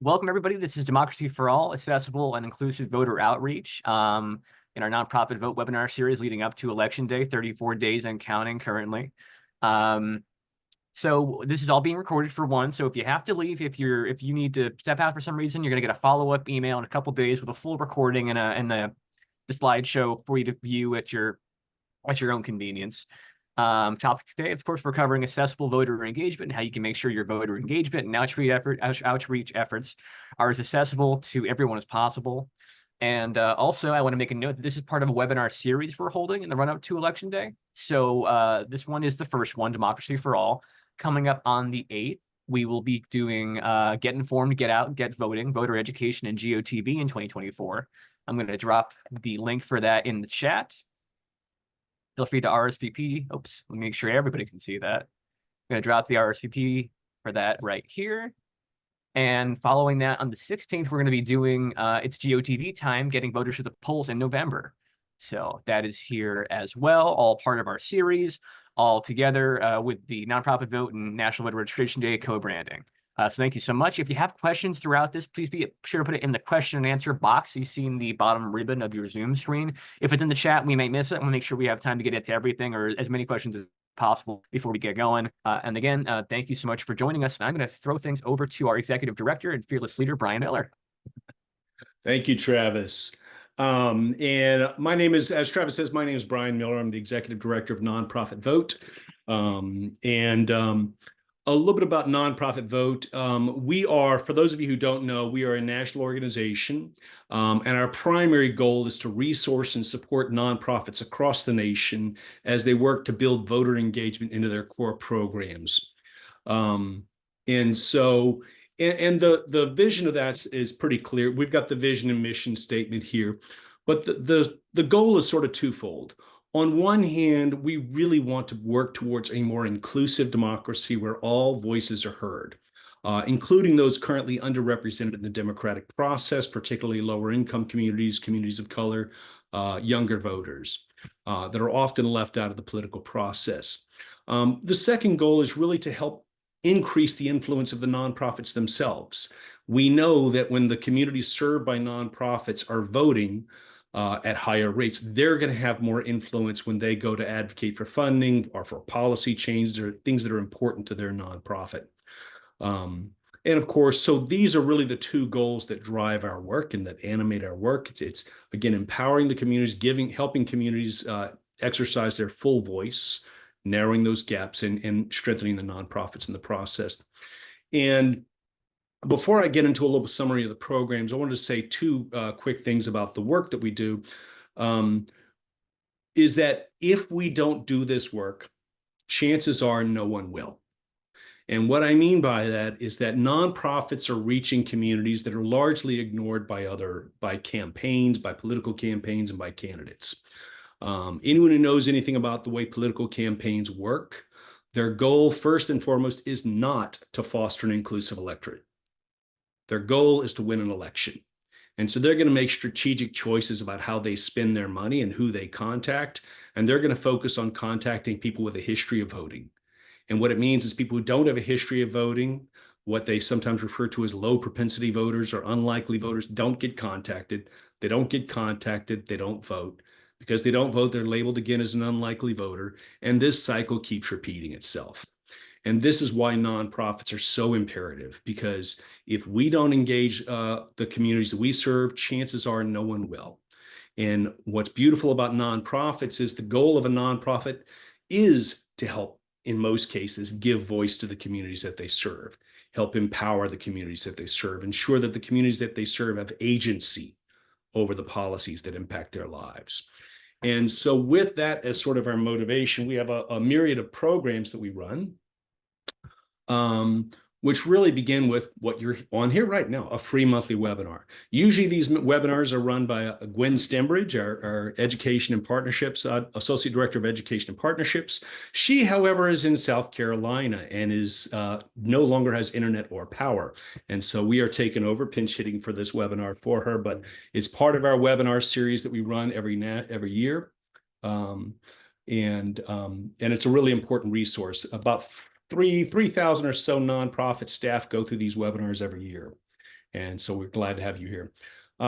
Welcome, everybody. This is Democracy for All, accessible and inclusive voter outreach in our nonprofit vote webinar series leading up to Election Day, 34 days and counting currently. So this is all being recorded for one. So if you have to leave, if you need to step out for some reason, you're going to get a follow-up email in a couple days with a full recording and the slideshow for you to view at your own convenience. Topic today, of course, we're covering accessible voter engagement and how you can make sure your voter engagement and outreach efforts are as accessible to everyone as possible. And also, I want to make a note that this is part of a webinar series we're holding in the run-up to Election Day. So this one is the first one, Democracy for All. Coming up on the 8th, we will be doing Get Informed, Get Out, Get Voting, Voter Education, and GOTV in 2024. I'm going to drop the link for that in the chat. Feel free to RSVP. Oops, let me make sure everybody can see that. I'm going to drop the RSVP for that right here. And following that, on the 16th, we're going to be doing it's GOTV time, getting voters to the polls in November. So that is here as well, all part of our series, all together with the Nonprofit Vote and National Voter Registration Day co-branding. So thank you so much. If you have questions throughout this, please be sure to put it in the question and answer box you see in the bottom ribbon of your Zoom screen. If it's in the chat, we might miss it. We'll make sure we have time to get to everything or as many questions as possible before we get going. And again, thank you so much for joining us. And I'm going to throw things over to our Executive Director and Fearless Leader, Brian Miller. Thank you, Travis. And my name is, as Travis says, my name is Brian Miller. I'm the Executive Director of Nonprofit VOTE. A little bit about Nonprofit VOTE. We are, for those of you who don't know, we are a national organization, and our primary goal is to resource and support nonprofits across the nation as they work to build voter engagement into their core programs. And the vision of that is pretty clear. We've got the vision and mission statement here, but the goal is sort of twofold. On one hand, we really want to work towards a more inclusive democracy where all voices are heard, including those currently underrepresented in the democratic process, particularly lower income communities, communities of color, younger voters that are often left out of the political process. The second goal is really to help increase the influence of the nonprofits themselves. We know that when the communities served by nonprofits are voting at higher rates, they're going to have more influence when they go to advocate for funding or for policy changes or things that are important to their nonprofit. And of course, so these are really the two goals that drive our work and that animate our work. It's again, empowering the communities, helping communities exercise their full voice, narrowing those gaps and strengthening the nonprofits in the process. And before I get into a little summary of the programs, I wanted to say two quick things about the work that we do. Is that if we don't do this work, chances are no one will. And what I mean by that is that nonprofits are reaching communities that are largely ignored by campaigns, by political campaigns, and by candidates. Anyone who knows anything about the way political campaigns work, their goal first and foremost is not to foster an inclusive electorate. Their goal is to win an election. And so they're going to make strategic choices about how they spend their money and who they contact. And they're going to focus on contacting people with a history of voting. And what it means is people who don't have a history of voting, what they sometimes refer to as low propensity voters or unlikely voters, don't get contacted. They don't get contacted. They don't vote. Because they don't vote, they're labeled again as an unlikely voter. And this cycle keeps repeating itself. And this is why nonprofits are so imperative, because if we don't engage the communities that we serve, chances are no one will. And what's beautiful about nonprofits is the goal of a nonprofit is to help, in most cases, give voice to the communities that they serve, help empower the communities that they serve, ensure that the communities that they serve have agency over the policies that impact their lives. And so with that as sort of our motivation, we have a myriad of programs that we run, which really begin with what you're on here right now, a free monthly webinar. Usually these webinars are run by Gwen Stembridge, our Education and Partnerships, Associate Director of Education and Partnerships. She, however, is in South Carolina and is no longer has internet or power. And so we are taking over, pinch hitting for this webinar for her, but it's part of our webinar series that we run every year. And it's a really important resource. About 3,000 or so nonprofit staff go through these webinars every year. And so we're glad to have you here.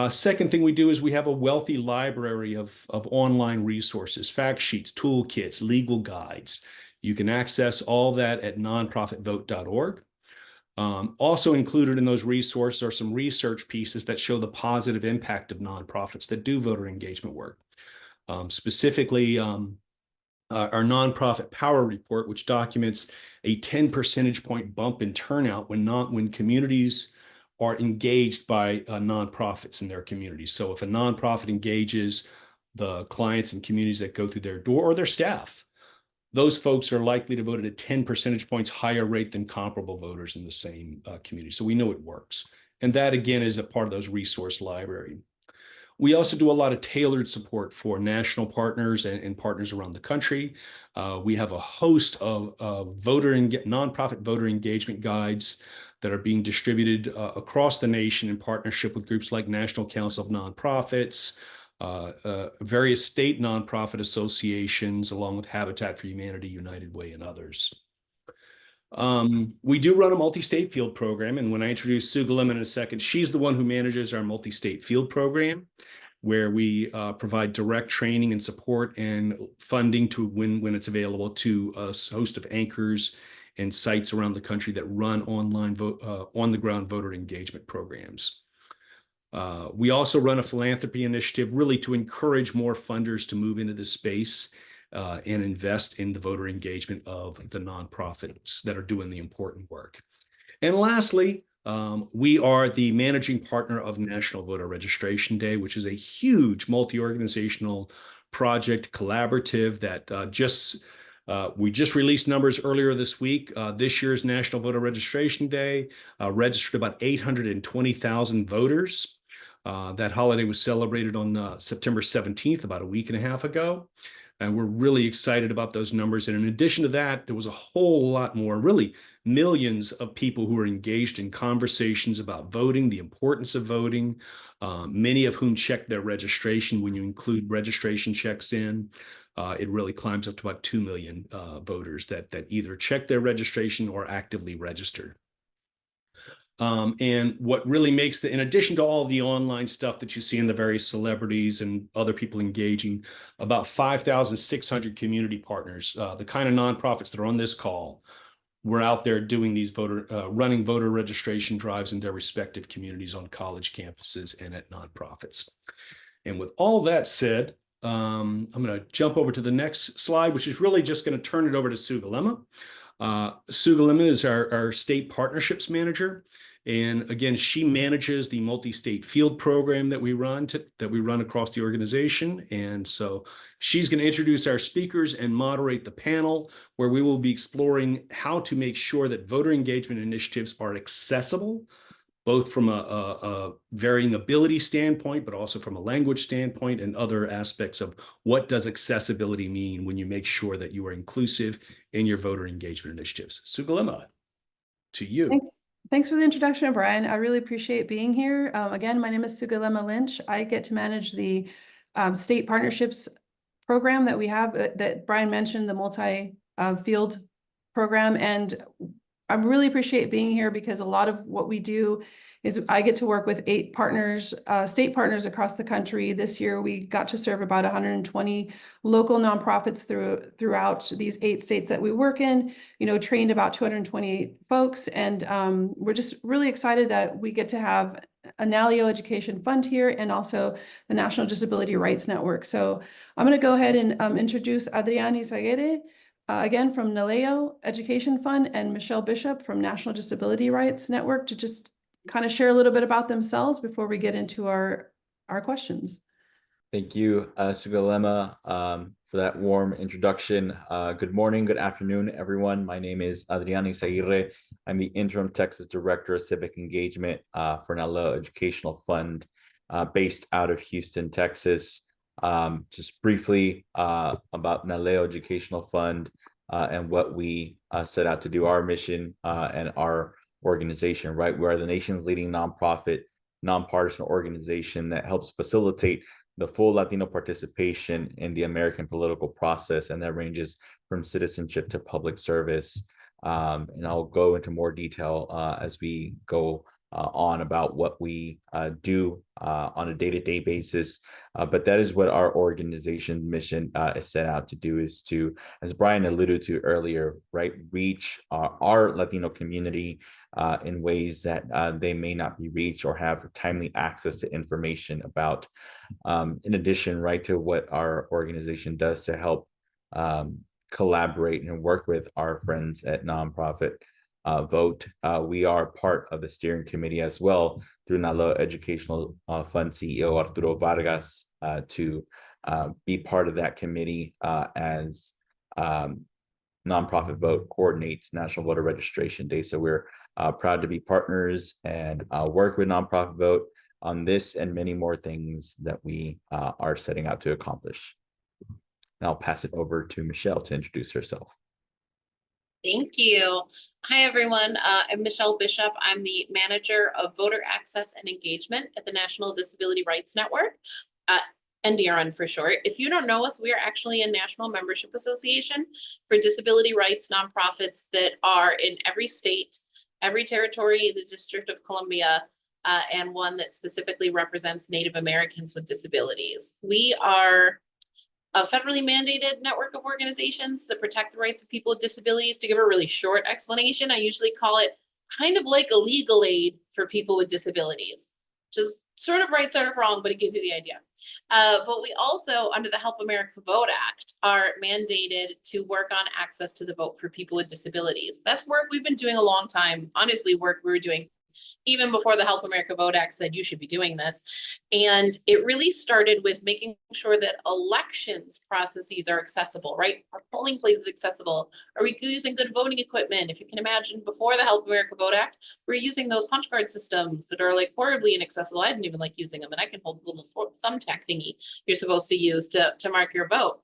Second thing we do is we have a wealthy library of online resources, fact sheets, toolkits, legal guides. You can access all that at nonprofitvote.org. Also included in those resources are some research pieces that show the positive impact of nonprofits that do voter engagement work. Specifically, our nonprofit power report, which documents a 10 percentage point bump in turnout when communities are engaged by nonprofits in their communities. So if a nonprofit engages the clients and communities that go through their door or their staff, those folks are likely to vote at a 10 percentage points higher rate than comparable voters in the same community. So we know it works. And that, again, is a part of those resource library. We also do a lot of tailored support for national partners and partners around the country. We have a host of nonprofit voter engagement guides that are being distributed across the nation in partnership with groups like National Council of Nonprofits, various state nonprofit associations, along with Habitat for Humanity, United Way, and others. We do run a multi-state field program, and when I introduce Sue Galema in a second, she's the one who manages our multi-state field program, where we provide direct training and support and funding to when it's available to a host of anchors and sites around the country that run online on-the-ground voter engagement programs. We also run a philanthropy initiative really to encourage more funders to move into this space and invest in the voter engagement of the nonprofits that are doing the important work. And lastly, we are the managing partner of National Voter Registration Day, which is a huge multi-organizational project collaborative that we just released numbers earlier this week. This year's National Voter Registration Day registered about 820,000 voters. That holiday was celebrated on September 17th, about a week and a half ago. And we're really excited about those numbers. And in addition to that, there was a whole lot more, really millions of people who were engaged in conversations about voting, the importance of voting, many of whom checked their registration. When you include registration checks in, it really climbs up to about 2 million voters that either checked their registration or actively registered. And what really makes in addition to all the online stuff that you see in the various celebrities and other people engaging, about 5,600 community partners, the kind of nonprofits that are on this call, were out there doing these running voter registration drives in their respective communities on college campuses and at nonprofits. And with all that said, I'm going to jump over to the next slide, which is really just going to turn it over to Sue Galema. Sue Galema is our state partnerships manager. And again, she manages the multi-state field program that we run across the organization. And so she's going to introduce our speakers and moderate the panel, where we will be exploring how to make sure that voter engagement initiatives are accessible, both from a varying ability standpoint, but also from a language standpoint and other aspects of what does accessibility mean when you make sure that you are inclusive in your voter engagement initiatives. Sue Galema, to you. Thanks for the introduction, Brian. I really appreciate being here. Again, my name is Sue Galema Lynch. I get to manage the state partnerships program that we have that Brian mentioned, the multi-field program. And I really appreciate being here because a lot of what we do is I get to work with 8 partners, state partners across the country. This year, we got to serve about 120 local nonprofits throughout these 8 states that we work in, trained about 228 folks. And we're just really excited that we get to have a NALEO Education Fund here and also the National Disability Rights Network. So I'm going to go ahead and introduce Adrian Izaguirre, again from NALEO Education Fund, and Michelle Bishop from National Disability Rights Network to just kind of share a little bit about themselves before we get into our questions. Thank you, Sue Galema, for that warm introduction. Good morning, good afternoon, everyone. My name is Adrian Izaguirre. I'm the Interim Texas Director of Civic Engagement for NALEO Educational Fund based out of Houston, Texas. Just briefly about NALEO Educational Fund and what we set out to do, our mission and our organization, right? We are the nation's leading nonprofit, nonpartisan organization that helps facilitate the full Latino participation in the American political process, and that ranges from citizenship to public service. And I'll go into more detail as we go on about what we do on a day-to-day basis. But that is what our organization mission is set out to do, is to, as Brian alluded to earlier, right, reach our Latino community in ways that they may not be reached or have timely access to information about. In addition, right, to what our organization does to help collaborate and work with our friends at Nonprofit VOTE. We are part of the steering committee as well through NALEO Educational Fund CEO Arturo Vargas to be part of that committee as Nonprofit VOTE coordinates National Voter Registration Day. So we're proud to be partners and work with Nonprofit VOTE on this and many more things that we are setting out to accomplish. And I'll pass it over to Michelle to introduce herself. Thank you. Hi, everyone. I'm Michelle Bishop. I'm the manager of voter access and engagement at the National Disability Rights Network, NDRN for short. If you don't know us, we are actually a national membership association for disability rights nonprofits that are in every state, every territory, the District of Columbia, and one that specifically represents Native Americans with disabilities. We are a federally mandated network of organizations that protect the rights of people with disabilities. To give a really short explanation, I usually call it kind of like a legal aid for people with disabilities. Just sort of right, sort of wrong, but it gives you the idea. But we also, under the Help America Vote Act, are mandated to work on access to the vote for people with disabilities. That's work we've been doing a long time. Honestly, work we were doing even before the Help America Vote Act said you should be doing this. And it really started with making sure that elections processes are accessible, right? Are polling places accessible? Are we using good voting equipment? If you can imagine, before the Help America Vote Act, we're using those punch card systems that are like horribly inaccessible. I didn't even like using them, and I can hold the little thumbtack thingy you're supposed to use to mark your vote.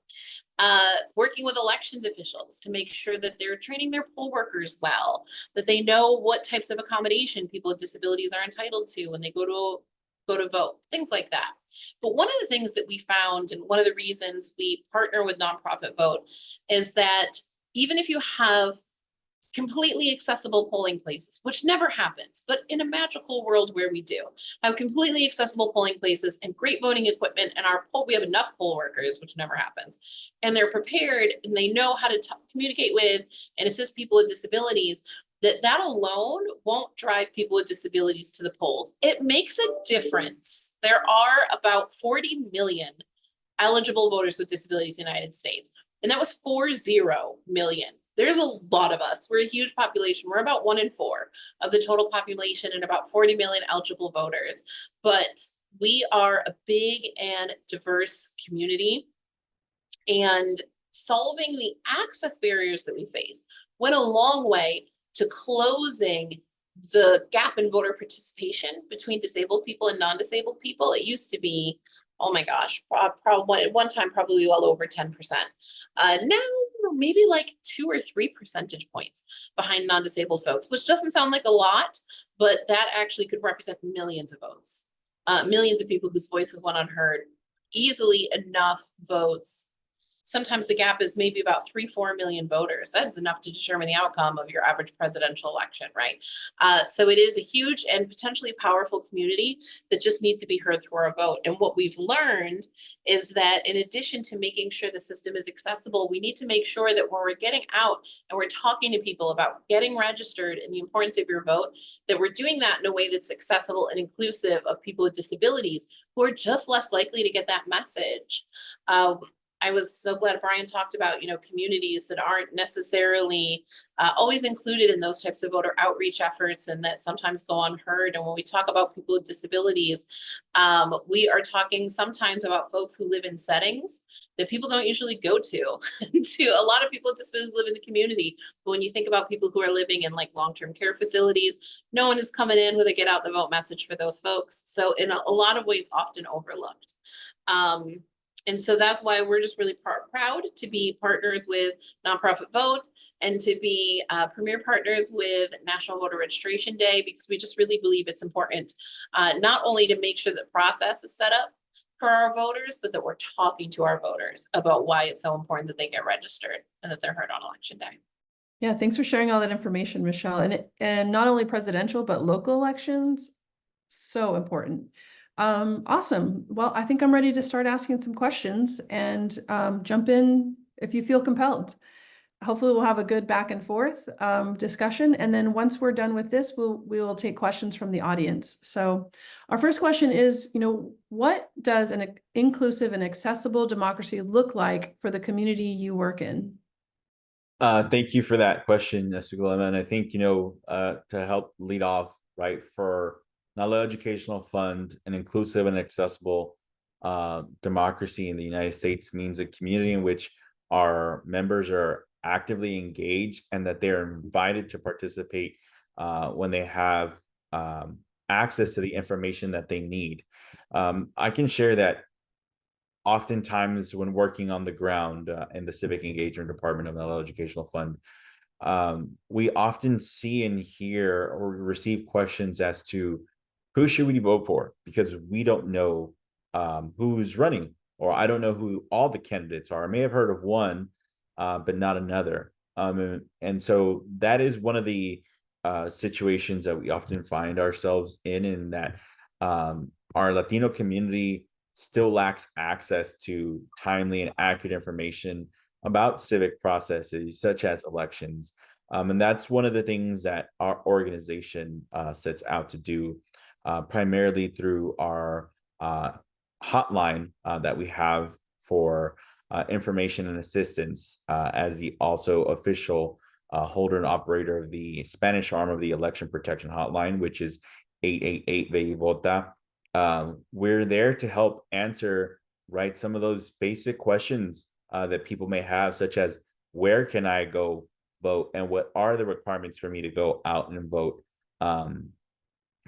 Working with elections officials to make sure that they're training their poll workers well, that they know what types of accommodation people with disabilities are entitled to when they go to vote, things like that. But one of the things that we found, and one of the reasons we partner with Nonprofit VOTE, is that even if you have completely accessible polling places, which never happens, but in a magical world where we do have completely accessible polling places and great voting equipment, and we have enough poll workers, which never happens, and they're prepared and they know how to communicate with and assist people with disabilities, that alone won't drive people with disabilities to the polls. It makes a difference. There are about 40 million eligible voters with disabilities in the United States, and that was 40 million. There's a lot of us. We're a huge population. We're about 1 in 4 of the total population and about 40 million eligible voters. But we are a big and diverse community, and solving the access barriers that we face went a long way to closing the gap in voter participation between disabled people and non-disabled people. It used to be, oh my gosh, probably at one time, probably well over 10%. Now, maybe like 2 or 3 percentage points behind non-disabled folks, which doesn't sound like a lot, but that actually could represent millions of votes, millions of people whose voices went unheard, easily enough votes. Sometimes the gap is maybe about 3-4 million voters. That is enough to determine the outcome of your average presidential election, right? So it is a huge and potentially powerful community that just needs to be heard through our vote. And what we've learned is that in addition to making sure the system is accessible, we need to make sure that when we're getting out and we're talking to people about getting registered and the importance of your vote, that we're doing that in a way that's accessible and inclusive of people with disabilities who are just less likely to get that message. I was so glad Brian talked about, communities that aren't necessarily always included in those types of voter outreach efforts and that sometimes go unheard. And when we talk about people with disabilities, we are talking sometimes about folks who live in settings that people don't usually go to. A lot of people with disabilities live in the community. But when you think about people who are living in like long-term care facilities, no one is coming in with a get out the vote message for those folks. So in a lot of ways, often overlooked. And so that's why we're just really proud to be partners with Nonprofit VOTE and to be premier partners with National Voter Registration Day, because we just really believe it's important not only to make sure the process is set up for our voters, but that we're talking to our voters about why it's so important that they get registered and that they're heard on Election Day. Yeah, thanks for sharing all that information, Michelle. And not only presidential, but local elections, so important. Awesome. Well, I think I'm ready to start asking some questions and jump in if you feel compelled. Hopefully we'll have a good back and forth discussion. And then once we're done with this, we will take questions from the audience. So our first question is, what does an inclusive and accessible democracy look like for the community you work in? Thank you for that question, Sugilema. And I think, to help lead off, right, for NALEO Educational Fund, an inclusive and accessible democracy in the United States means a community in which our members are actively engaged and that they're invited to participate when they have access to the information that they need. I can share that oftentimes when working on the ground in the civic engagement department of the NALEO Educational Fund, we often see and hear or receive questions as to who should we vote for, because we don't know who's running, or I don't know who all the candidates are. I may have heard of one, but not another. And so that is one of the situations that we often find ourselves in that our Latino community still lacks access to timely and accurate information about civic processes such as elections. And that's one of the things that our organization sets out to do, primarily through our hotline that we have for information and assistance as the also official holder and operator of the Spanish arm of the Election Protection Hotline, which is 888 VOTE. We're there to help answer, right, some of those basic questions that people may have, such as where can I go vote and what are the requirements for me to go out and vote,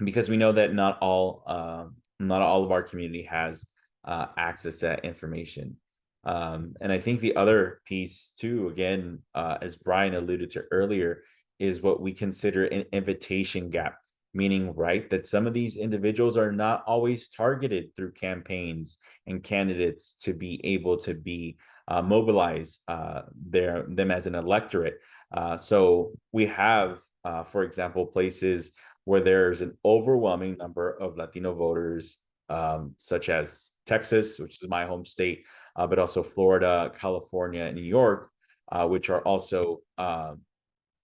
because we know that not all of our community has access to that information. And I think the other piece too, again, as Brian alluded to earlier, is what we consider an invitation gap, meaning, right, that some of these individuals are not always targeted through campaigns and candidates to be able to be mobilize them as an electorate. So we have, for example, places where there's an overwhelming number of Latino voters, such as Texas, which is my home state, but also Florida, California, and New York, which are also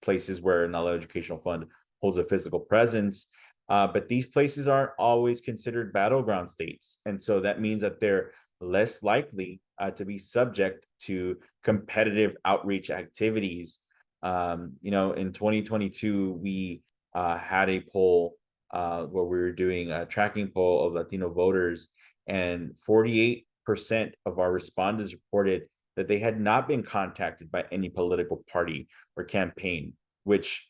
places where NALEO Educational Fund holds a physical presence. But these places aren't always considered battleground states. And so that means that they're less likely to be subject to competitive outreach activities. In 2022, we had a poll where we were doing a tracking poll of Latino voters, and 48% of our respondents reported that they had not been contacted by any political party or campaign, which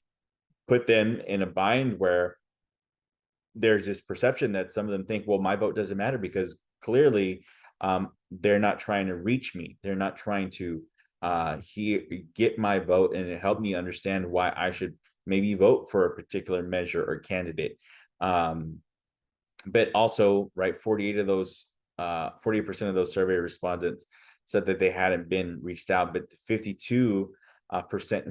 put them in a bind where there's this perception that some of them think, well, my vote doesn't matter because clearly they're not trying to reach me. They're not trying to get my vote and help me understand why I should maybe vote for a particular measure or candidate. But also, right, 40% of those survey respondents said that they hadn't been reached out, but 52%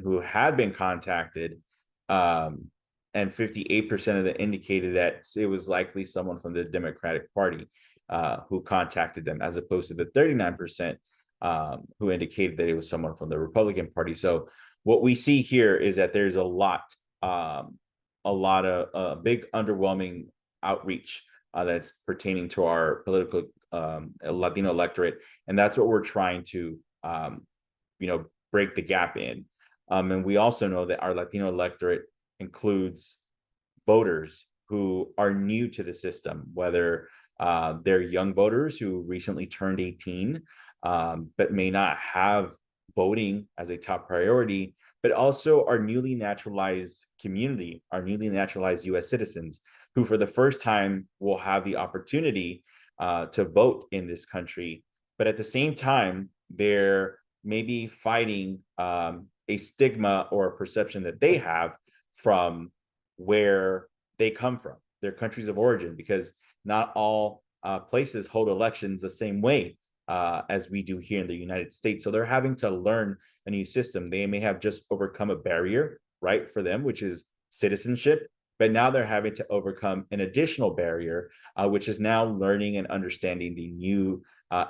who had been contacted, and 58% of them indicated that it was likely someone from the Democratic Party who contacted them, as opposed to the 39% who indicated that it was someone from the Republican Party. So what we see here is that there's a lot of big underwhelming outreach that's pertaining to our political Latino electorate, and that's what we're trying to break the gap in. And we also know that our Latino electorate includes voters who are new to the system, whether they're young voters who recently turned 18, but may not have voting as a top priority, but also our newly naturalized community, our newly naturalized U.S. citizens, who for the first time will have the opportunity to vote in this country. But at the same time, they're maybe fighting a stigma or a perception that they have from where they come from, their countries of origin, because not all places hold elections the same way. as we do here in the United States. So they're having to learn a new system. They may have just overcome a barrier, right, for them, which is citizenship, but now they're having to overcome an additional barrier, which is now learning and understanding the new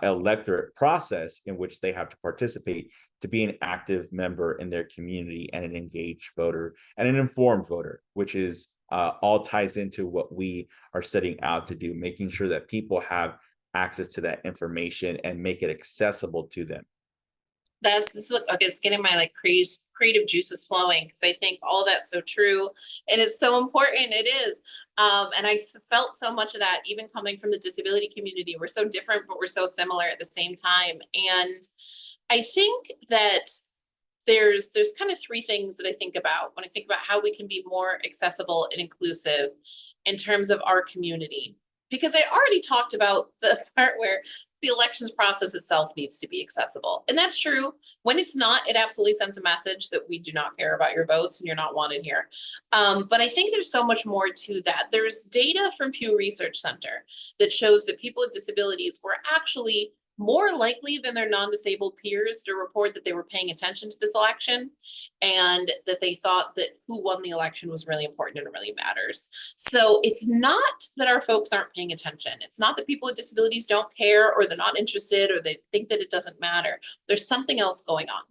electorate process in which they have to participate to be an active member in their community and an engaged voter and an informed voter, which is all ties into what we are setting out to do, making sure that people have access to that information and make it accessible to them. This is okay, it's getting my like creative juices flowing, because I think all that's so true and it's so important. It is. And I felt so much of that even coming from the disability community. We're so different, but we're so similar at the same time. And I think that there's kind of three things that I think about when I think about how we can be more accessible and inclusive in terms of our community. Because I already talked about the part where the elections process itself needs to be accessible. And that's true. When it's not, it absolutely sends a message that we do not care about your votes and you're not wanted here. But I think there's so much more to that. There's data from Pew Research Center that shows that people with disabilities were actually more likely than their non-disabled peers to report that they were paying attention to this election and that they thought that who won the election was really important and it really matters. So it's not that our folks aren't paying attention. It's not that people with disabilities don't care or they're not interested or they think that it doesn't matter. There's something else going on.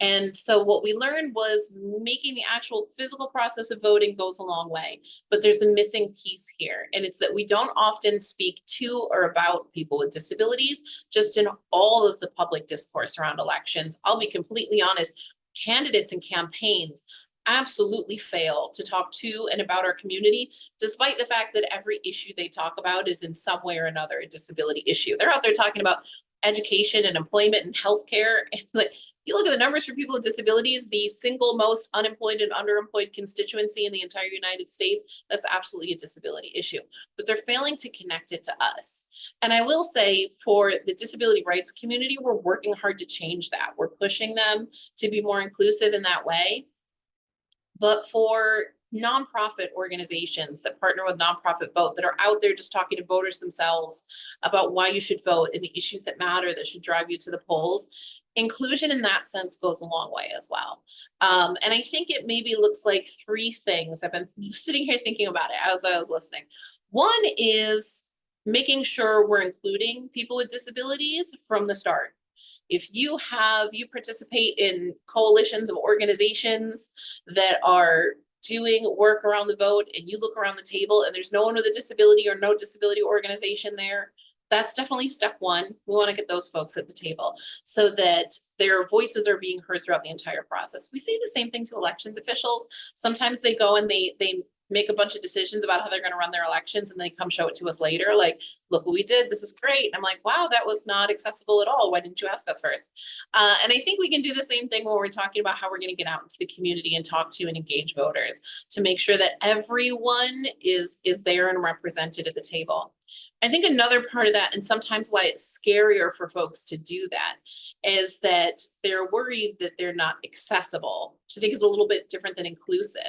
And so what we learned was making the actual physical process of voting goes a long way, but there's a missing piece here. And it's that we don't often speak to or about people with disabilities, just in all of the public discourse around elections. I'll be completely honest, candidates and campaigns absolutely fail to talk to and about our community, despite the fact that every issue they talk about is in some way or another a disability issue. They're out there talking about education and employment and healthcare. And like, you look at the numbers for people with disabilities, the single most unemployed and underemployed constituency in the entire United States, that's absolutely a disability issue. But they're failing to connect it to us. And I will say for the disability rights community, we're working hard to change that. We're pushing them to be more inclusive in that way. But for nonprofit organizations that partner with Nonprofit VOTE that are out there just talking to voters themselves about why you should vote and the issues that matter that should drive you to the polls, inclusion in that sense goes a long way as well. And I think it maybe looks like three things. I've been sitting here thinking about it as I was listening. One is making sure we're including people with disabilities from the start. If you participate in coalitions of organizations that are doing work around the vote and you look around the table and there's no one with a disability or no disability organization there, that's definitely step one. We want to get those folks at the table so that their voices are being heard throughout the entire process. We say the same thing to elections officials. Sometimes they go and they make a bunch of decisions about how they're going to run their elections and they come show it to us later. Like, look what we did. This is great. And I'm like, wow, that was not accessible at all. Why didn't you ask us first? And I think we can do the same thing when we're talking about how we're going to get out into the community and talk to and engage voters to make sure that everyone is there and represented at the table. I think another part of that, and sometimes why it's scarier for folks to do that, is that they're worried that they're not accessible, which I think is a little bit different than inclusive.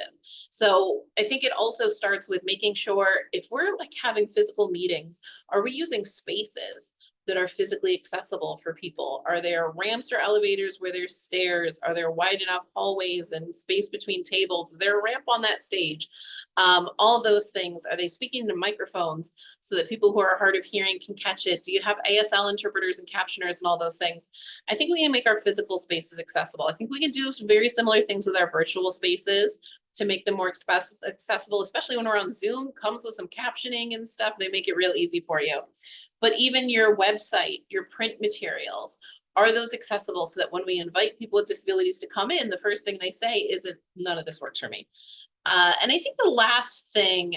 So I think it also starts with making sure if we're like having physical meetings, are we using spaces that are physically accessible for people? Are there ramps or elevators where there's stairs? Are there wide enough hallways and space between tables? Is there a ramp on that stage? All of those things. Are they speaking to microphones so that people who are hard of hearing can catch it? Do you have ASL interpreters and captioners and all those things? I think we can make our physical spaces accessible. I think we can do some very similar things with our virtual spaces to make them more accessible, especially when we're on Zoom. Comes with some captioning and stuff. They make it real easy for you. But even your website, your print materials, are those accessible so that when we invite people with disabilities to come in, the first thing they say isn't, none of this works for me. And I think the last thing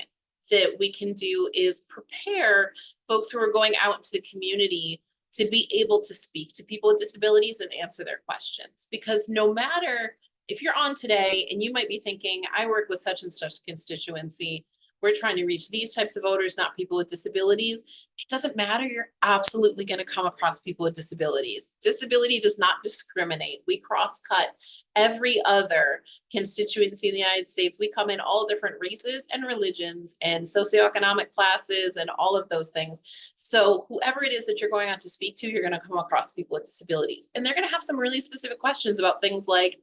that we can do is prepare folks who are going out into the community to be able to speak to people with disabilities and answer their questions. Because no matter if you're on today and you might be thinking, I work with such and such constituency, we're trying to reach these types of voters, not people with disabilities. It doesn't matter. You're absolutely going to come across people with disabilities. Disability does not discriminate. We cross-cut every other constituency in the United States. We come in all different races and religions and socioeconomic classes and all of those things. So whoever it is that you're going out to speak to, you're going to come across people with disabilities. And they're going to have some really specific questions about things like,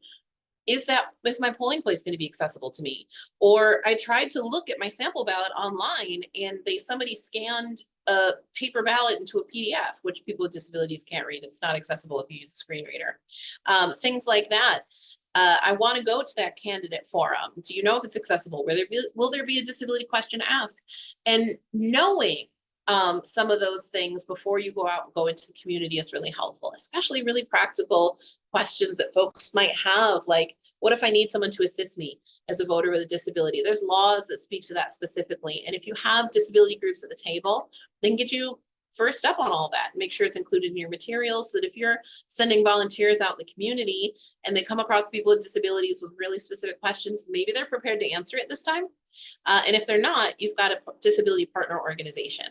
is my polling place going to be accessible to me? Or I tried to look at my sample ballot online and somebody scanned a paper ballot into a PDF, which people with disabilities can't read. It's not accessible if you use a screen reader. Things like that. I want to go to that candidate forum. Do you know if it's accessible? Will there be a disability question asked? And knowing some of those things before you go into the community is really helpful, especially really practical questions that folks might have, like, what if I need someone to assist me as a voter with a disability? There's laws that speak to that specifically. And if you have disability groups at the table, then get you first up on all that. Make sure it's included in your materials so that if you're sending volunteers out in the community and they come across people with disabilities with really specific questions, maybe they're prepared to answer it this time. And if they're not, you've got a disability partner organization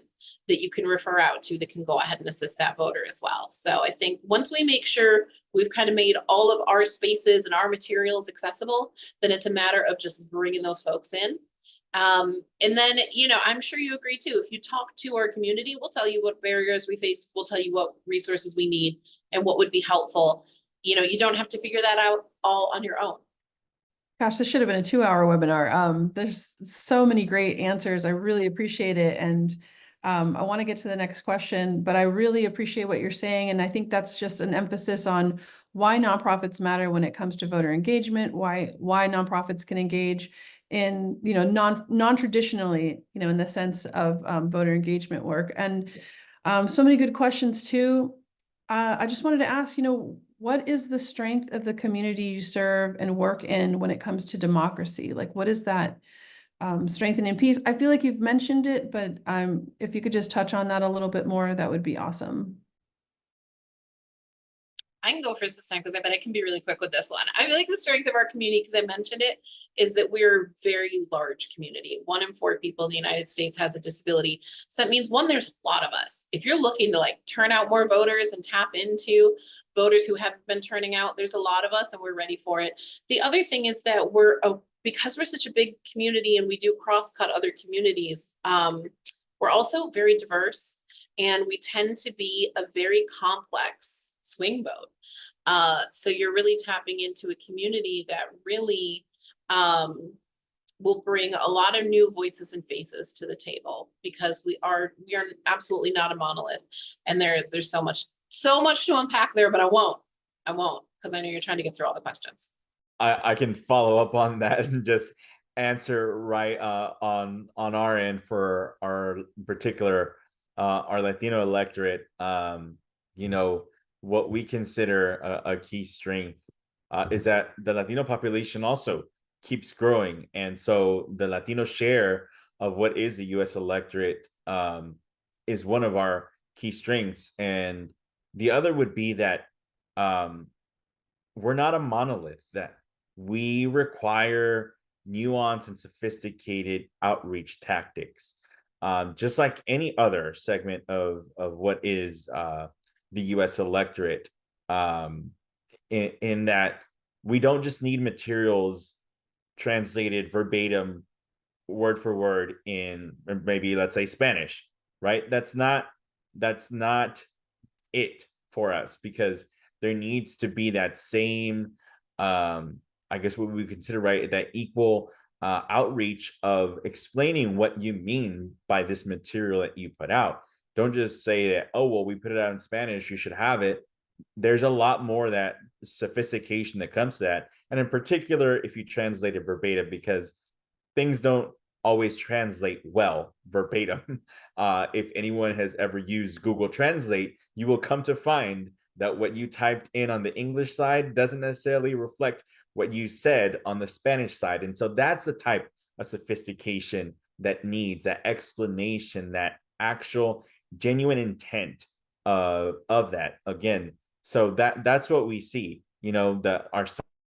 that you can refer out to that can go ahead and assist that voter as well. So I think once we make sure we've kind of made all of our spaces and our materials accessible, then it's a matter of just bringing those folks in. And then, I'm sure you agree too, if you talk to our community, we'll tell you what barriers we face, we'll tell you what resources we need and what would be helpful. You don't have to figure that out all on your own. Gosh, this should have been a 2-hour webinar. There's so many great answers. I really appreciate it. And I want to get to the next question, but I really appreciate what you're saying. And I think that's just an emphasis on why nonprofits matter when it comes to voter engagement, why nonprofits can engage in, non-traditionally, in the sense of voter engagement work. And so many good questions too. I just wanted to ask, what is the strength of the community you serve and work in when it comes to democracy? Like, what is that strengthening piece? I feel like you've mentioned it, but if you could just touch on that a little bit more, that would be awesome. I can go first this time because I bet I can be really quick with this one. I feel like the strength of our community, because I mentioned it, is that we're a very large community. 1 in 4 people in the United States has a disability. So that means, one, there's a lot of us. If you're looking to turn out more voters and tap into voters who haven't been turning out, there's a lot of us and we're ready for it. The other thing is that because we're such a big community and we do cross-cut other communities, we're also very diverse. And we tend to be a very complex swing vote. So you're really tapping into a community that really will bring a lot of new voices and faces to the table, because we are absolutely not a monolith. And there's so much to unpack there, but I won't, because I know you're trying to get through all the questions. I can follow up on that and just answer right on our end for our particular our Latino electorate. What we consider a key strength is that the Latino population also keeps growing. And so the Latino share of what is the US electorate is one of our key strengths. And the other would be that we're not a monolith, that we require nuance and sophisticated outreach tactics. Just like any other segment of what is the US electorate, in that we don't just need materials translated verbatim, word for word in maybe, let's say, Spanish, right? That's not it for us, because there needs to be that same, I guess what we consider, right, that equal outreach of explaining what you mean by this material that you put out. Don't just say that, oh, well, we put it out in Spanish, you should have it. There's a lot more that sophistication that comes to that. And in particular, if you translate it verbatim, because things don't always translate well verbatim. If anyone has ever used Google Translate, you will come to find that what you typed in on the English side doesn't necessarily reflect what you said on the Spanish side. And so that's the type of sophistication that needs that explanation, that actual genuine intent of that. Again, so that's what we see, our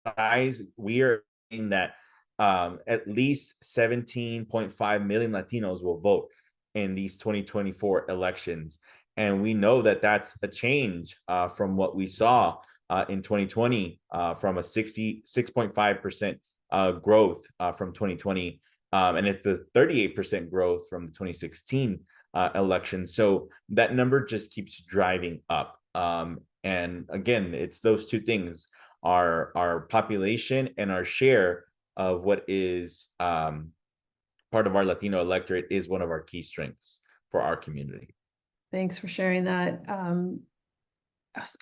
size, we are in that at least 17.5 million Latinos will vote in these 2024 elections. And we know that that's a change from what we saw in 2020, from a 66.5% growth from 2020. And it's the 38% growth from the 2016 election. So that number just keeps driving up. And again, it's those two things, our population and our share of what is part of our Latino electorate is one of our key strengths for our community. Thanks for sharing that. I'm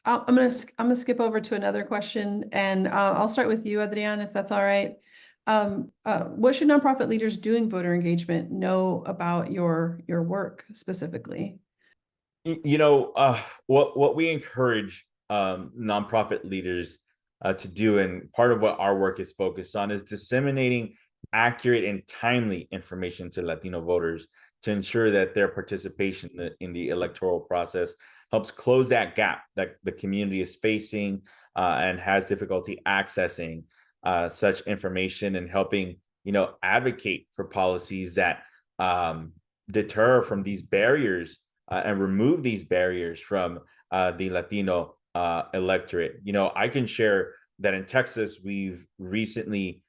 gonna skip over to another question, and I'll start with you, Adrian, if that's all right. What should nonprofit leaders doing voter engagement know about your work specifically? You know, what we encourage nonprofit leaders to do, and part of what our work is focused on, is disseminating accurate and timely information to Latino voters to ensure that their participation in the electoral process helps close that gap that the community is facing and has difficulty accessing such information, and helping, you know, advocate for policies that deter from these barriers and remove these barriers from the Latino electorate. You know, I can share that in Texas, we've recently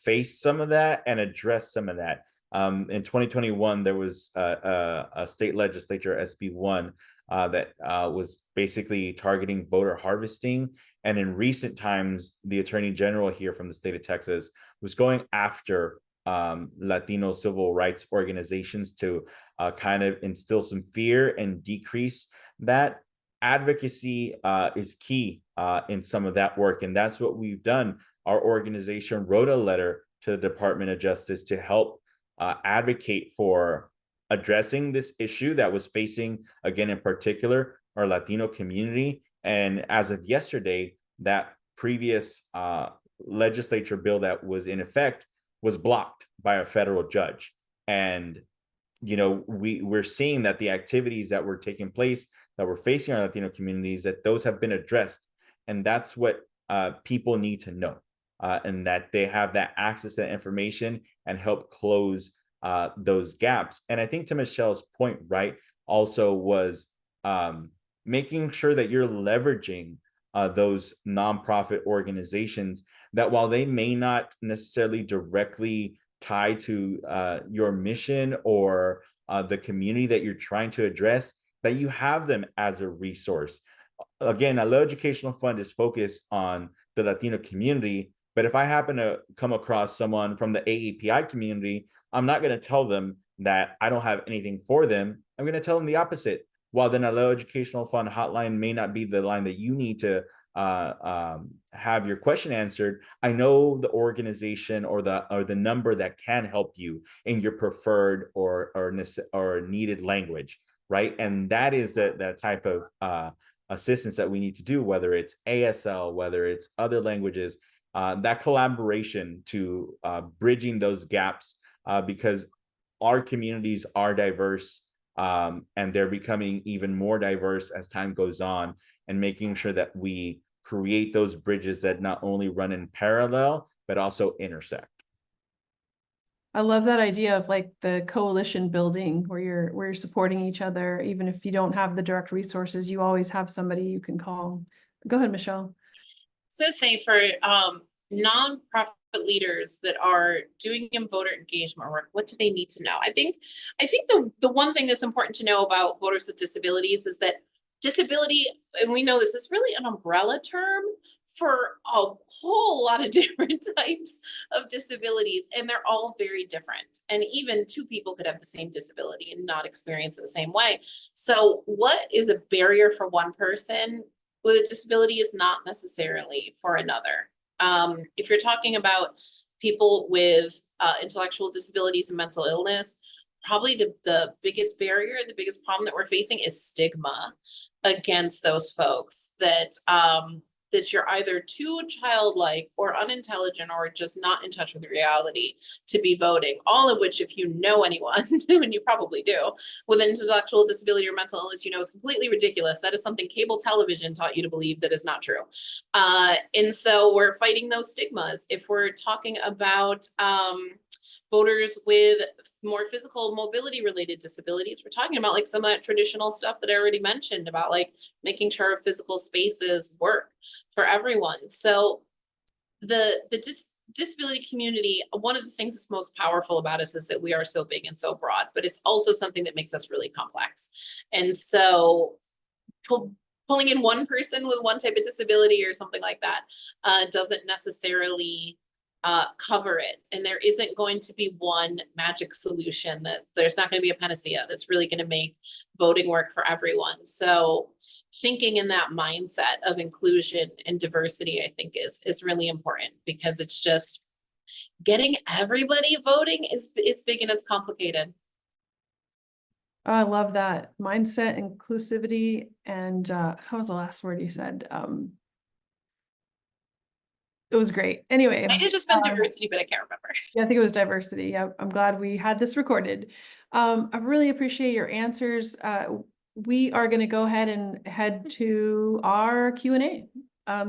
faced some of that and addressed some of that. In 2021, there was a state legislature, SB1, that was basically targeting voter harvesting. And in recent times, the Attorney General here from the state of Texas was going after Latino civil rights organizations to kind of instill some fear and decrease that. Advocacy is key in some of that work, and that's what we've done. Our organization wrote a letter to the Department of Justice to help advocate for addressing this issue that was facing, again, in particular, our Latino community. And as of yesterday, that previous legislature bill that was in effect was blocked by a federal judge. And, you know, we're seeing that the activities that were taking place that were facing our Latino communities, that those have been addressed. And that's what people need to know, and that they have that access to that information and help close those gaps. And I think to Michelle's point, right, also was making sure that you're leveraging those nonprofit organizations that, while they may not necessarily directly tie to your mission or the community that you're trying to address, that you have them as a resource. Again, NALEO Educational Fund is focused on the Latino community, but if I happen to come across someone from the AAPI community, I'm not going to tell them that I don't have anything for them. I'm going to tell them the opposite. While the NALEO Educational Fund hotline may not be the line that you need to have your question answered, I know the organization or the number that can help you in your preferred or needed language, right? And that is the type of assistance that we need to do, whether it's ASL, whether it's other languages, that collaboration to bridging those gaps, because our communities are diverse, and they're becoming even more diverse as time goes on, and making sure that we create those bridges that not only run in parallel, but also intersect. I love that idea of like the coalition building where you're supporting each other. Even if you don't have the direct resources, you always have somebody you can call. Go ahead, Michelle. So say for nonprofit leaders that are doing voter engagement work, what do they need to know? I think the one thing that's important to know about voters with disabilities is that disability, and we know this is really an umbrella term for a whole lot of different types of disabilities, and they're all very different. And even two people could have the same disability and not experience it the same way. So what is a barrier for one person with a disability is not necessarily for another. If you're talking about people with intellectual disabilities and mental illness, probably the biggest barrier, the biggest problem that we're facing is stigma against those folks, that that you're either too childlike or unintelligent or just not in touch with reality to be voting, all of which, if you know anyone, and you probably do, with intellectual disability or mental illness, you know, is completely ridiculous. That is something cable television taught you to believe that is not true. And so we're fighting those stigmas. If we're talking about voters with more physical mobility related disabilities, we're talking about like some of that traditional stuff that I already mentioned about like making sure physical spaces work for everyone. So the disability community, one of the things that's most powerful about us is that we are so big and so broad, but it's also something that makes us really complex. And so pulling in one person with one type of disability or something like that doesn't necessarily cover it. And there isn't going to be one magic solution, that there's not going to be a panacea that's really going to make voting work for everyone. So thinking in that mindset of inclusion and diversity, I think is really important, because it's just getting everybody voting it's big and it's complicated. I love that mindset, inclusivity, and how was the last word you said? It was great. Anyway, I just been diversity, but I can't remember. Yeah, I think it was diversity. Yeah, I'm glad we had this recorded. I really appreciate your answers. We are going to go ahead and head to our Q&A,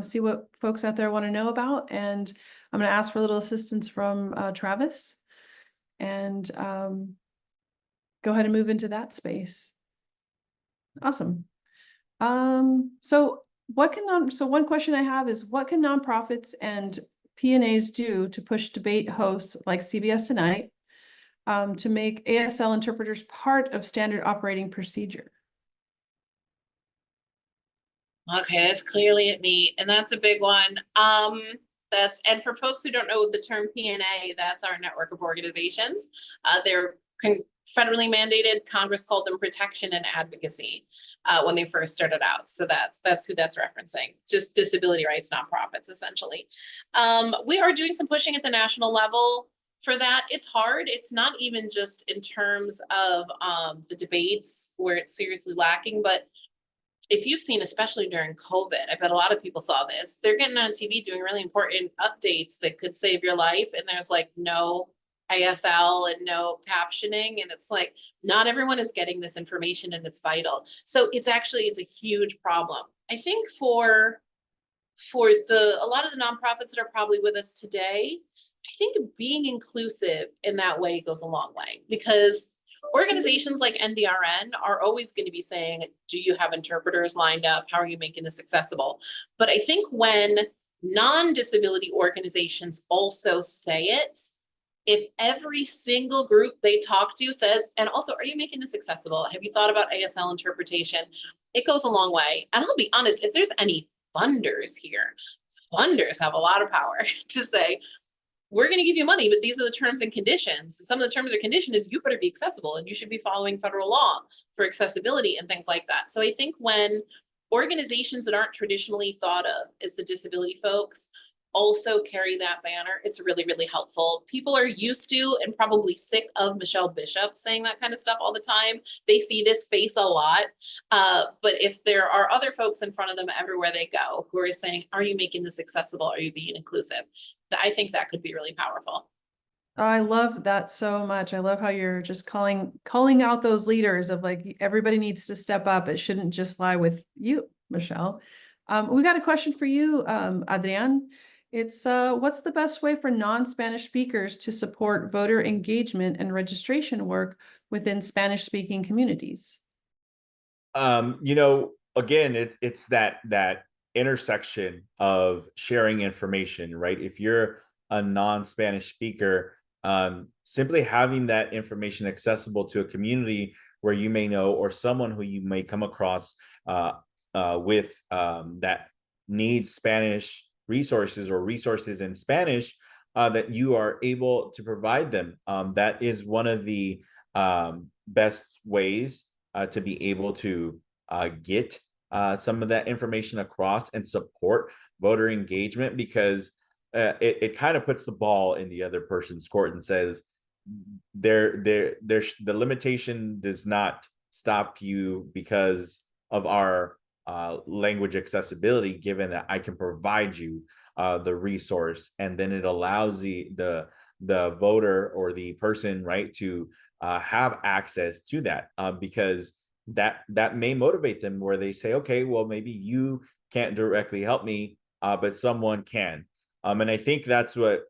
see what folks out there want to know about. And I'm going to ask for a little assistance from Travis, and go ahead and move into that space. Awesome. So one question I have is, what can nonprofits and P&As do to push debate hosts like CBS Tonight to make ASL interpreters part of standard operating procedure? Okay, that's clearly at me, and that's a big one. And for folks who don't know the term P&A, that's our network of organizations. They're federally mandated. Congress called them protection and advocacy when they first started out. So that's who that's referencing. Just disability rights nonprofits, essentially. We are doing some pushing at the national level for that. It's hard. It's not even just in terms of the debates where it's seriously lacking, but if you've seen, especially during COVID, I bet a lot of people saw this, they're getting on TV doing really important updates that could save your life. And there's like no ASL and no captioning. And it's like, not everyone is getting this information, and it's vital. So it's a huge problem. I think for a lot of the nonprofits that are probably with us today, I think being inclusive in that way goes a long way, because organizations like NDRN are always going to be saying, do you have interpreters lined up? How are you making this accessible? But I think when non-disability organizations also say it, if every single group they talk to says, and also, are you making this accessible? Have you thought about ASL interpretation? It goes a long way. And I'll be honest, if there's any funders here, funders have a lot of power to say, we're going to give you money, but these are the terms and conditions. And some of the terms or conditions is you better be accessible, and you should be following federal law for accessibility and things like that. So I think when organizations that aren't traditionally thought of as the disability folks also carry that banner, it's really, really helpful. People are used to and probably sick of Michelle Bishop saying that kind of stuff all the time. They see this face a lot. But if there are other folks in front of them everywhere they go who are saying, are you making this accessible? Are you being inclusive? I think that could be really powerful. I love that so much. I love how you're just calling out those leaders of like, everybody needs to step up. It shouldn't just lie with you, Michelle. We got a question for you, Adrian. It's what's the best way for non-Spanish speakers to support voter engagement and registration work within Spanish-speaking communities? Again, it's that intersection of sharing information, right? If you're a non-Spanish speaker, simply having that information accessible to a community where you may know, or someone who you may come across with that needs Spanish resources or resources in Spanish, that you are able to provide them. That is one of the best ways to be able to get some of that information across and support voter engagement, because it kind of puts the ball in the other person's court and says the limitation does not stop you because of our language accessibility, given that I can provide you the resource, and then it allows the voter or the person, right, to have access to that, because that may motivate them, where they say, okay, well, maybe you can't directly help me, but someone can. And I think that's what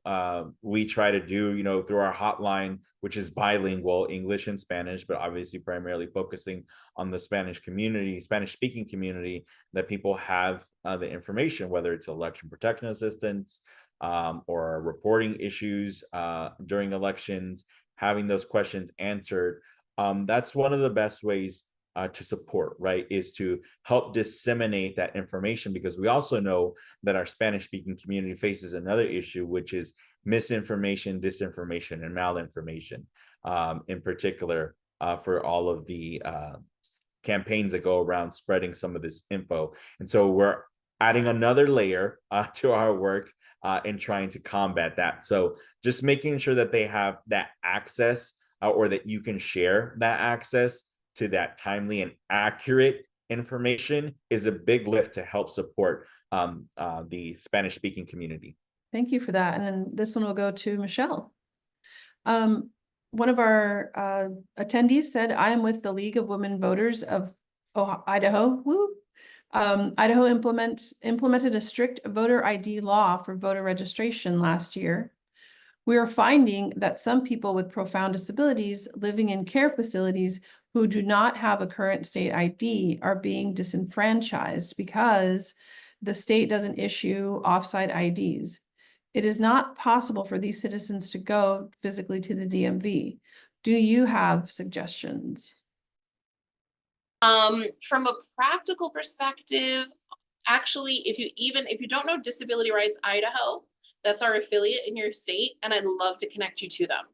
we try to do, you know, through our hotline, which is bilingual, English and Spanish, but obviously primarily focusing on the Spanish community, Spanish speaking community, that people have the information, whether it's election protection assistance or reporting issues during elections, having those questions answered. That's one of the best ways to support, right, is to help disseminate that information, because we also know that our Spanish speaking community faces another issue, which is misinformation, disinformation, and malinformation, in particular for all of the campaigns that go around spreading some of this info. And so we're adding another layer to our work in trying to combat that. So just making sure that they have that access, or that you can share that access to that timely and accurate information, is a big lift to help support the Spanish speaking community. Thank you for that. And then this one will go to Michelle. One of our attendees said, I am with the League of Women Voters of Idaho. Woo. Idaho implemented a strict voter ID law for voter registration last year. We are finding that some people with profound disabilities living in care facilities who do not have a current state ID are being disenfranchised because the state doesn't issue offsite IDs. It is not possible for these citizens to go physically to the DMV. Do you have suggestions? From a practical perspective, actually, if you don't know Disability Rights Idaho, that's our affiliate in your state, and I'd love to connect you to them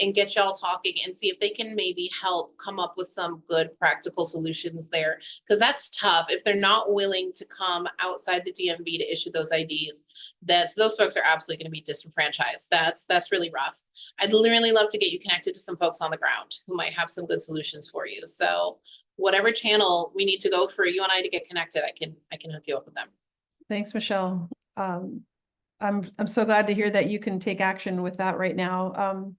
and get y'all talking and see if they can maybe help come up with some good practical solutions there, because that's tough if they're not willing to come outside the DMV to issue those IDs. Those folks are absolutely going to be disenfranchised. That's really rough. I'd really love to get you connected to some folks on the ground who might have some good solutions for you. So whatever channel we need to go for you and I to get connected, I can hook you up with them. Thanks, Michelle. I'm so glad to hear that you can take action with that right now.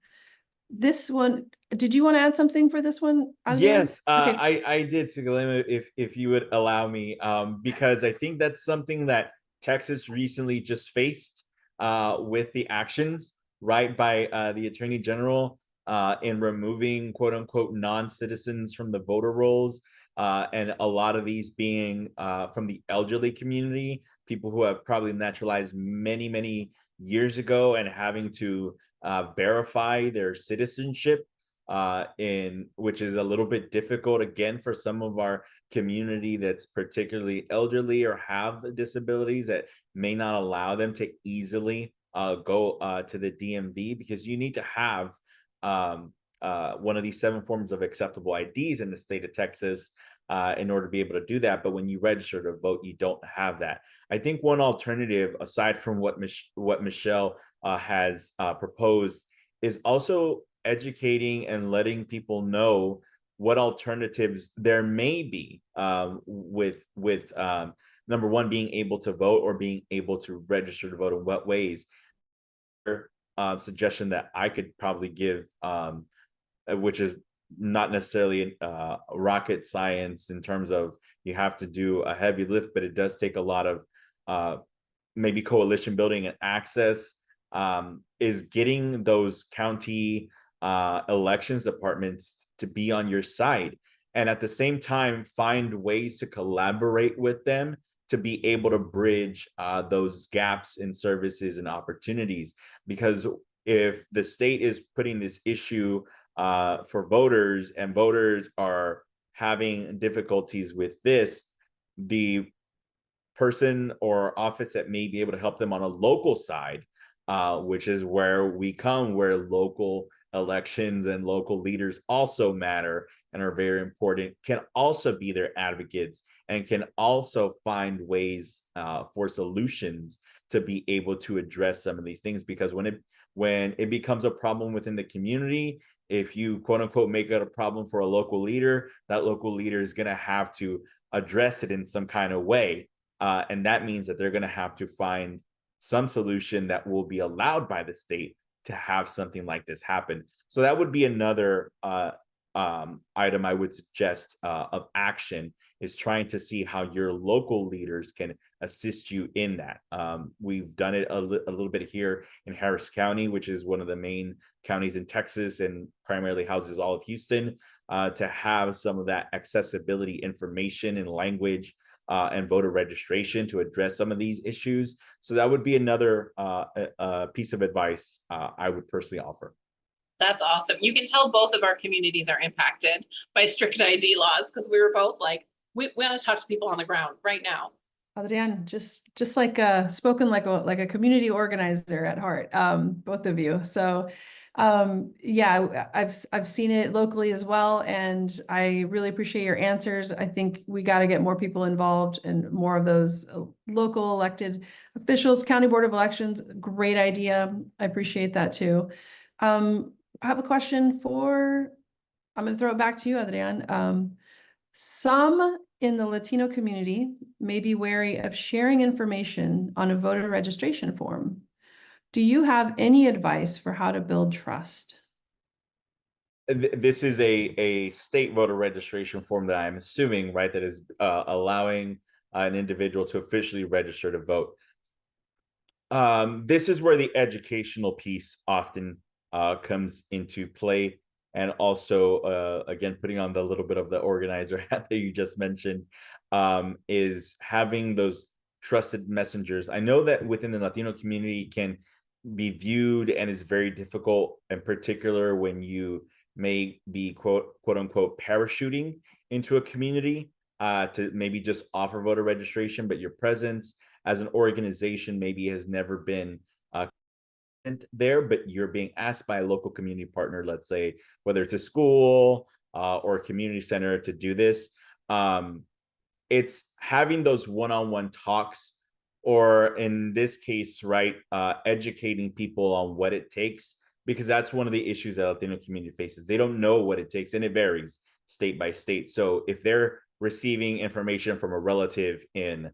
This one, did you want to add something for this one, Adrian? Yes, okay. I did, Sugalema, if you would allow me, because I think that's something that Texas recently just faced with the actions, right, by the Attorney General in removing quote unquote non-citizens from the voter rolls, and a lot of these being from the elderly community, people who have probably naturalized many years ago and having to verify their citizenship, which is a little bit difficult again for some of our community that's particularly elderly or have disabilities that may not allow them to easily go to the DMV, because you need to have one of these 7 forms of acceptable IDs in the state of Texas in order to be able to do that. But when you register to vote, you don't have that. I think one alternative, aside from what Michelle has proposed, is also educating and letting people know what alternatives there may be with number one, being able to vote or being able to register to vote, in what ways. Suggestion that I could probably give, which is not necessarily rocket science in terms of you have to do a heavy lift, but it does take a lot of maybe coalition building and access, is getting those county elections departments to be on your side, and at the same time find ways to collaborate with them to be able to bridge those gaps in services and opportunities. Because if the state is putting this issue for voters and voters are having difficulties with this, the person or office that may be able to help them on a local side, which is where we come, where local elections and local leaders also matter and are very important, can also be their advocates and can also find ways for solutions to be able to address some of these things. Because when it becomes a problem within the community, if you quote unquote make it a problem for a local leader, that local leader is going to have to address it in some kind of way. And that means that they're going to have to find some solution that will be allowed by the state to have something like this happen. So that would be another item I would suggest of action, is trying to see how your local leaders can assist you in that. We've done it a little bit here in Harris County, which is one of the main counties in Texas and primarily houses all of Houston, to have some of that accessibility information and language and voter registration to address some of these issues. So that would be another piece of advice I would personally offer. That's awesome. You can tell both of our communities are impacted by strict ID laws, because we were both like, we want to talk to people on the ground right now. Adrian, just like spoken like a community organizer at heart, both of you. So yeah, I've seen it locally as well, and I really appreciate your answers. I think we got to get more people involved and more of those local elected officials. County Board of Elections, great idea. I appreciate that too. I have a question I'm going to throw it back to you, Adrian. Some in the Latino community may be wary of sharing information on a voter registration form. Do you have any advice for how to build trust? This is a state voter registration form that I'm assuming, right, that is allowing an individual to officially register to vote. This is where the educational piece often comes into play. And also, again, putting on the little bit of the organizer hat that you just mentioned, is having those trusted messengers. I know that within the Latino community can be viewed and is very difficult, in particular when you may be quote unquote parachuting into a community to maybe just offer voter registration, but your presence as an organization maybe has never been there, but you're being asked by a local community partner, let's say whether it's a school or a community center, to do this. It's having those one-on-one talks, or in this case, right, educating people on what it takes, because that's one of the issues that Latino community faces. They don't know what it takes, and it varies state by state. So if they're receiving information from a relative in,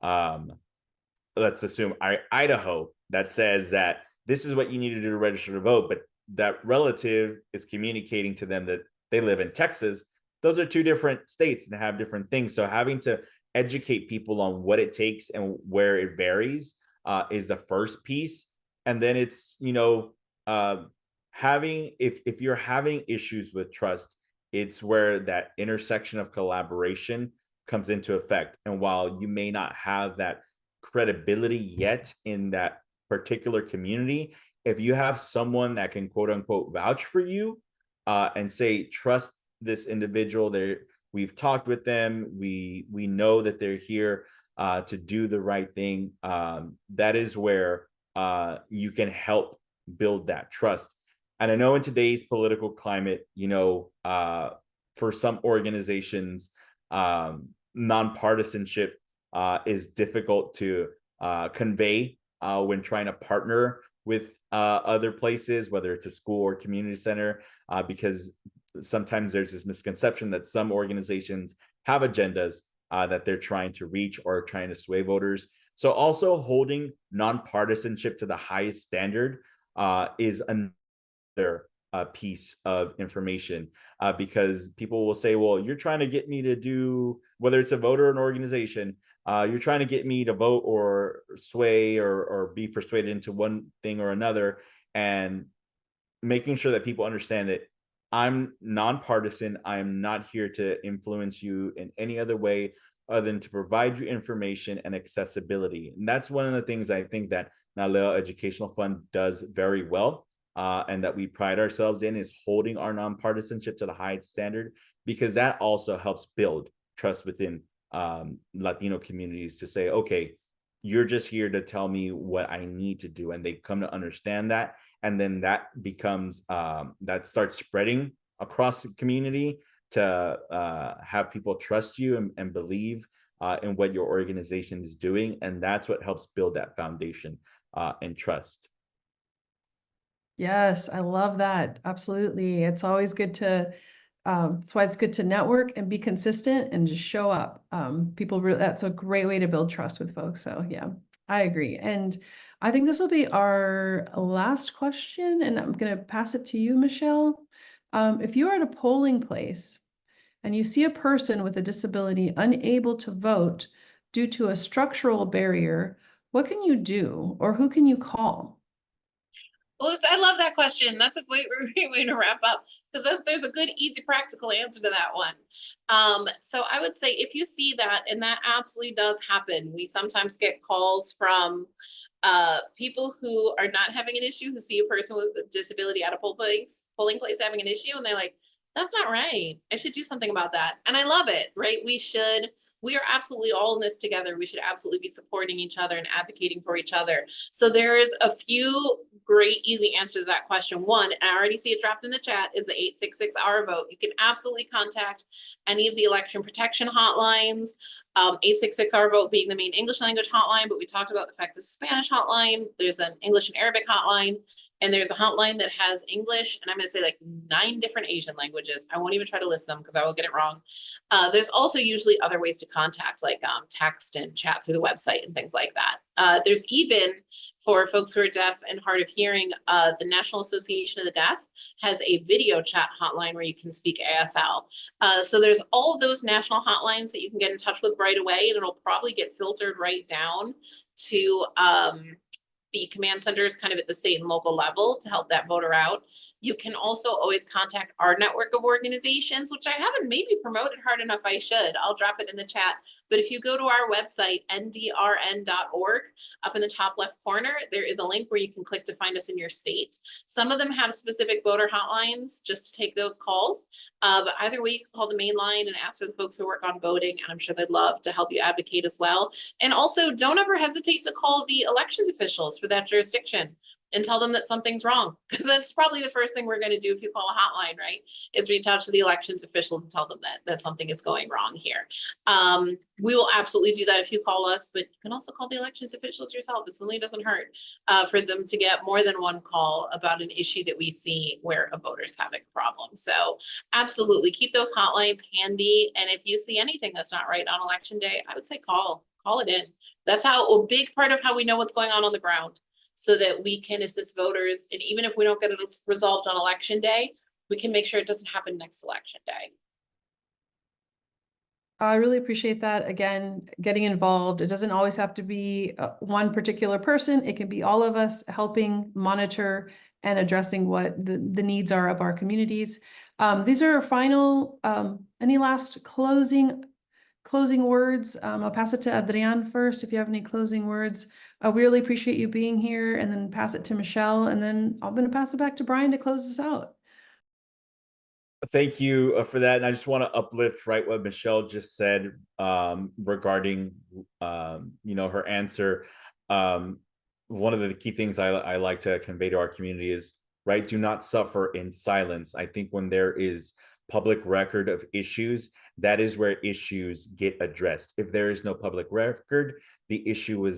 let's assume Idaho, that says that this is what you need to do to register to vote, but that relative is communicating to them that they live in Texas, those are two different states and have different things. So having to educate people on what it takes and where it varies is the first piece. And then it's, having, if you're having issues with trust, it's where that intersection of collaboration comes into effect. And while you may not have that credibility yet in that particular community, if you have someone that can quote unquote vouch for you and say, trust this individual, we've talked with them, we know that they're here to do the right thing, that is where you can and build that trust. And I know in today's political climate, for some organizations, nonpartisanship is difficult to convey when trying to partner with other places, whether it's a school or community center, because sometimes there's this misconception that some organizations have agendas that they're trying to reach or trying to sway voters. So also holding nonpartisanship to the highest standard is another piece of information, because people will say, well, you're trying to get me to do, whether it's a voter or an organization, you're trying to get me to vote or sway or be persuaded into one thing or another. And making sure that people understand that I'm nonpartisan. I'm not here to influence you in any other way other than to provide you information and accessibility. And that's one of the things I think that NALEO Educational Fund does very well, and that we pride ourselves in, is holding our nonpartisanship to the highest standard, because that also helps build trust within Latino communities to say, okay, you're just here to tell me what I need to do. And they come to understand that. And then that becomes, that starts spreading across the community to have people trust you and believe in what your organization is doing. And that's what helps build that foundation and trust. Yes, I love that. Absolutely. It's always good to That's why it's good to network and be consistent and just show up. That's a great way to build trust with folks. So yeah, I agree. And I think this will be our last question, and I'm going to pass it to you, Michelle. If you are at a polling place and you see a person with a disability unable to vote due to a structural barrier, what can you do, or who can you call? Well, I love that question. That's a great way to wrap up, because there's a good, easy, practical answer to that one. So I would say if you see that, and that absolutely does happen, we sometimes get calls from people who are not having an issue, who see a person with a disability at a polling place having an issue, and they're like, that's not right. I should do something about that. And I love it, right? We are absolutely all in this together. We should absolutely be supporting each other and advocating for each other. So there's a few great, easy answers to that question. One, and I already see it dropped in the chat, is the 866 Our Vote. You can absolutely contact any of the election protection hotlines. 866 Our Vote being the main English language hotline, but we talked about the fact there's a Spanish hotline, there's an English and Arabic hotline, and there's a hotline that has English, and I'm gonna say like 9 different Asian languages. I won't even try to list them because I will get it wrong. There's also usually other ways to contact, like text and chat through the website and things like that. There's even, for folks who are deaf and hard of hearing, the National Association of the Deaf has a video chat hotline where you can speak ASL. So there's all of those national hotlines that you can get in touch with right away, and it'll probably get filtered right down to the command centers kind of at the state and local level to help that voter out. You can also always contact our network of organizations, which I haven't maybe promoted hard enough. I should. I'll drop it in the chat. But if you go to our website, ndrn.org, up in the top left corner, there is a link where you can click to find us in your state. Some of them have specific voter hotlines just to take those calls. But either way, you can call the main line and ask for the folks who work on voting, and I'm sure they'd love to help you advocate as well. And also, don't ever hesitate to call the elections officials for that jurisdiction and tell them that something's wrong, because that's probably the first thing we're going to do if you call a hotline, right, is reach out to the elections official and tell them that something is going wrong here. We will absolutely do that if you call us, but you can also call the elections officials yourself. It certainly doesn't hurt for them to get more than one call about an issue that we see where a voter's having a problem. So absolutely keep those hotlines handy. And if you see anything that's not right on election day, I would say call it in. That's a big part of how we know what's going on the ground, so that we can assist voters. And even if we don't get it resolved on election day, we can make sure it doesn't happen next election day. I really appreciate that. Again, getting involved. It doesn't always have to be one particular person. It can be all of us helping monitor and addressing what the needs are of our communities. These are our final, any last closing words? I'll pass it to Adrian first, if you have any closing words. We really appreciate you being here, and then pass it to Michelle, and then I'm going to pass it back to Brian to close this out. Thank you for that. And I just want to uplift what Michelle just said regarding her answer. One of the key things I like to convey to our community is, do not suffer in silence. I think when there is public record of issues, that is where issues get addressed. If there is no public record, the issue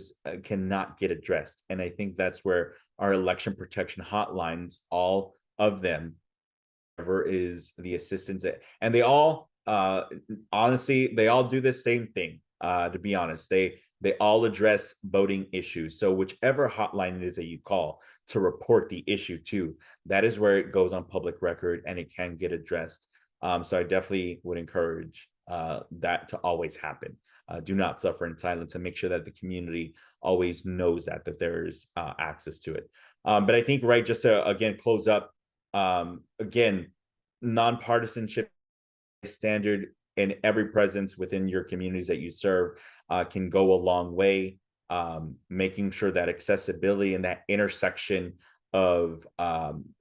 cannot get addressed. And I think that's where our election protection hotlines, all of them, is the assistance, and they all honestly, they all do the same thing. To be honest, they all address voting issues. So whichever hotline it is that you call to report the issue to, that is where it goes on public record and it can get addressed. So I definitely would encourage that to always happen. Do not suffer in silence, and make sure that the community always knows that there's access to it. But I think, just to again close up, again, nonpartisanship standard in every presence within your communities that you serve can go a long way. Making sure that accessibility and that intersection of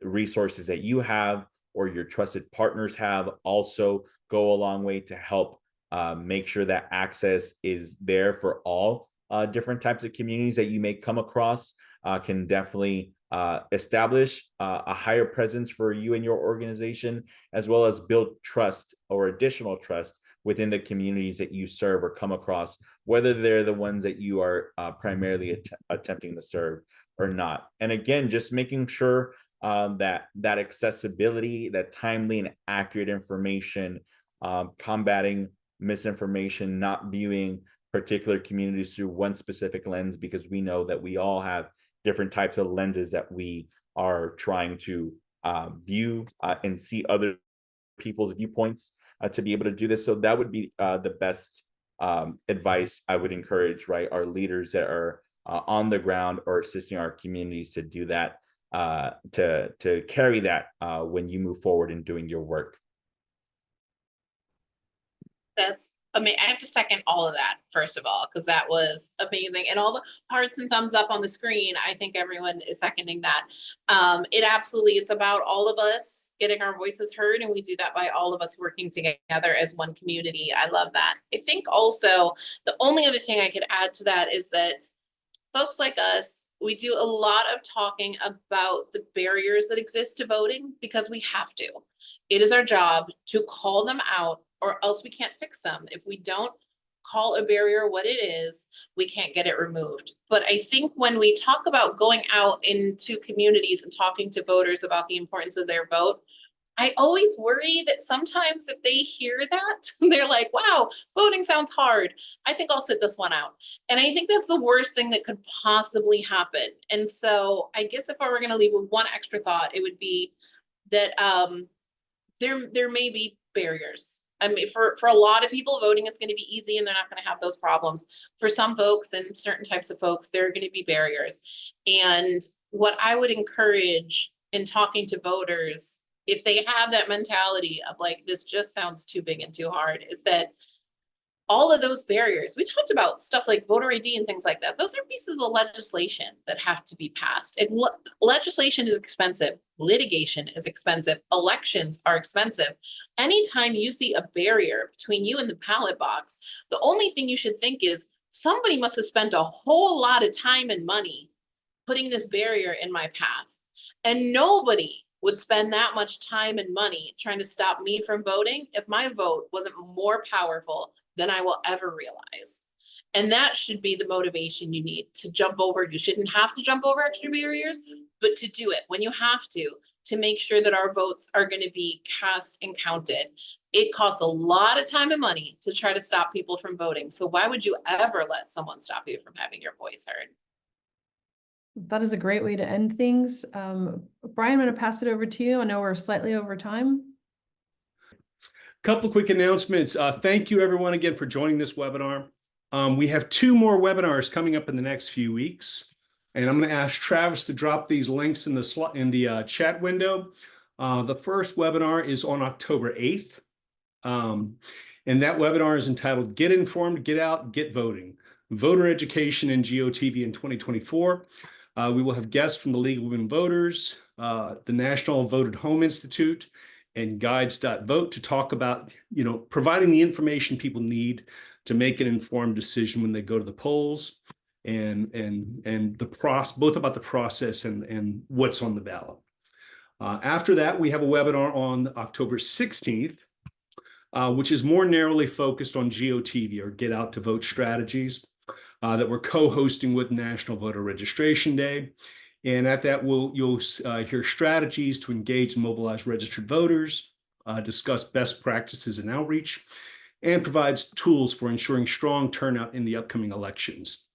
resources that you have or your trusted partners have also go a long way to help make sure that access is there for all different types of communities that you may come across. Can definitely establish a higher presence for you and your organization, as well as build trust or additional trust within the communities that you serve or come across, whether they're the ones that you are primarily attempting to serve or not. And again, just making sure that accessibility, that timely and accurate information, combating misinformation, not viewing particular communities through one specific lens, because we know that we all have different types of lenses that we are trying to view and see other people's viewpoints to be able to do this. So that would be the best advice I would encourage, right, our leaders that are on the ground or assisting our communities to do that, to carry that when you move forward in doing your work. That's I have to second all of that, first of all, because that was amazing. And all the hearts and thumbs up on the screen, I think everyone is seconding that. It's about all of us getting our voices heard, and we do that by all of us working together as one community. I love that. I think also the only other thing I could add to that is that folks like us, we do a lot of talking about the barriers that exist to voting because we have to. It is our job to call them out, or else we can't fix them. If we don't call a barrier what it is, we can't get it removed. But I think when we talk about going out into communities and talking to voters about the importance of their vote, I always worry that sometimes if they hear that, they're like, wow, voting sounds hard. I think I'll sit this one out. And I think that's the worst thing that could possibly happen. And so I guess if I were going to leave with one extra thought, it would be that there may be barriers. I mean, for a lot of people, voting is going to be easy and they're not going to have those problems. For some folks and certain types of folks, there are going to be barriers. And what I would encourage in talking to voters, if they have that mentality of like, this just sounds too big and too hard, is that all of those barriers, we talked about stuff like voter ID and things like that. Those are pieces of legislation that have to be passed. And legislation is expensive. Litigation is expensive. Elections are expensive. Anytime you see a barrier between you and the ballot box, the only thing you should think is somebody must have spent a whole lot of time and money putting this barrier in my path. And nobody would spend that much time and money trying to stop me from voting if my vote wasn't more powerful than I will ever realize. And that should be the motivation you need to jump over. You shouldn't have to jump over extra barriers, but to do it when you have to make sure that our votes are going to be cast and counted. It costs a lot of time and money to try to stop people from voting. So why would you ever let someone stop you from having your voice heard? That is a great way to end things. Brian, I'm going to pass it over to you. I know we're slightly over time. Couple of quick announcements. Thank you everyone again for joining this webinar. We have 2 more webinars coming up in the next few weeks, and I'm going to ask Travis to drop these links in the chat window. The first webinar is on October 8th, and that webinar is entitled "Get Informed, Get Out, Get Voting: Voter Education in GOTV in 2024." We will have guests from the League of Women Voters, the National Vote at Home Institute, and Guides.vote to talk about, providing the information people need to make an informed decision when they go to the polls, and both about the process and what's on the ballot. After that, we have a webinar on October 16th, which is more narrowly focused on GOTV, or Get Out to Vote strategies, that we're co-hosting with National Voter Registration Day. And at that, you'll hear strategies to engage and mobilize registered voters, discuss best practices in outreach, and provides tools for ensuring strong turnout in the upcoming elections.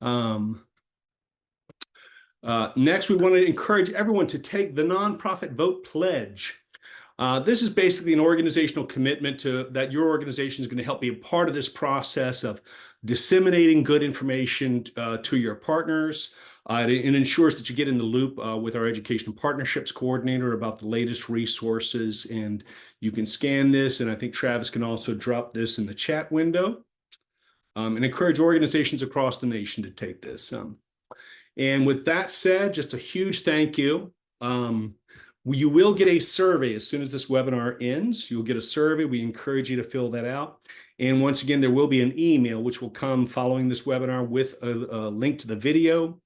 Next, we want to encourage everyone to take the Nonprofit Vote Pledge. This is basically an organizational commitment that your organization is going to help be a part of this process of disseminating good information to your partners. It ensures that you get in the loop with our Education Partnerships Coordinator about the latest resources, and you can scan this, and I think Travis can also drop this in the chat window, and encourage organizations across the nation to take this. And with that said, just a huge thank you. You will get a survey as soon as this webinar ends. You'll get a survey. We encourage you to fill that out. And once again, there will be an email which will come following this webinar with a link to the video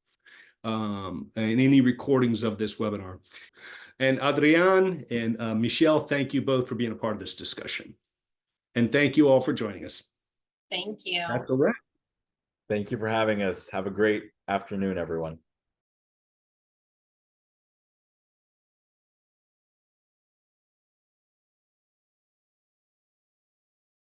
and any recordings of this webinar. And Adrian and Michelle, thank you both for being a part of this discussion. And thank you all for joining us. Thank you. That's all right. Thank you for having us. Have a great afternoon, everyone.